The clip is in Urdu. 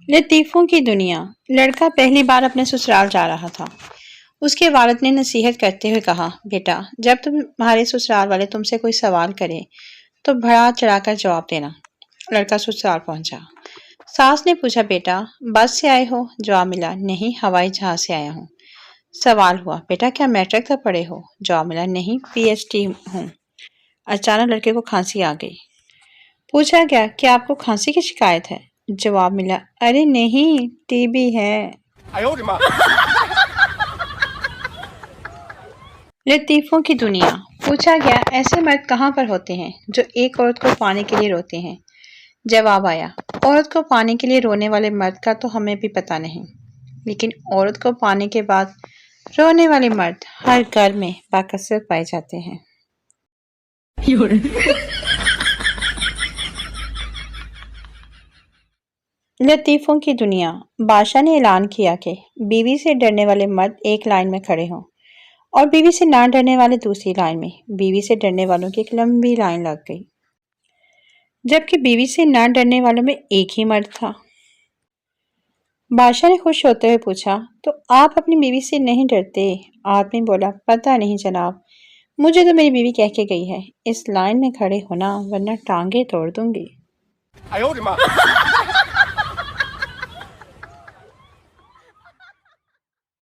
لطیفوں کی دنیا۔ لڑکا پہلی بار اپنے سسرال جا رہا تھا۔ اس کے والد نے نصیحت کرتے ہوئے کہا، بیٹا جب تمہارے سسرال والے تم سے کوئی سوال کرے تو بڑھا چڑھا کر جواب دینا۔ لڑکا سسرال پہنچا۔ ساس نے پوچھا، بیٹا بس سے آئے ہو؟ جواب ملا، نہیں ہوائی جہاز سے آیا ہوں۔ سوال ہوا، بیٹا کیا میٹرک تک پڑھے ہو؟ جواب ملا، نہیں PhD ہوں۔ اچانک لڑکے کو کھانسی آ گئی۔ پوچھا گیا، کیا آپ کو کھانسی کی شکایت ہے؟ جواب ملا، ارے نہیں TB ہے۔ لطیفوں کی دنیا۔ پوچھا گیا، ایسے مرد کہاں پر ہوتے ہیں جو ایک عورت کو پانے کے لیے روتے ہیں؟ جواب آیا، عورت کو پانے کے لیے رونے والے مرد کا تو ہمیں بھی پتہ نہیں، لیکن عورت کو پانے کے بعد رونے والے مرد ہر گھر میں باکثرت پائے جاتے ہیں۔ لطیفوں کی دنیا۔ بادشاہ نے اعلان کیا کہ بیوی سے ڈرنے والے مرد ایک لائن میں کھڑے ہوں اور بیوی سے نہ ڈرنے والے دوسری لائن میں۔ بیوی سے ڈرنے والوں کی ایک لمبی لائن لگ گئی، جبکہ بیوی سے نہ ڈرنے والوں میں ایک ہی مرد تھا۔ بادشاہ نے خوش ہوتے ہوئے پوچھا، تو آپ اپنی بیوی سے نہیں ڈرتے؟ آدمی بولا، پتہ نہیں جناب، مجھے تو میری بیوی کہہ کے گئی ہے، اس لائن میں کھڑے ہونا ورنہ ٹانگیں توڑ دوں گی۔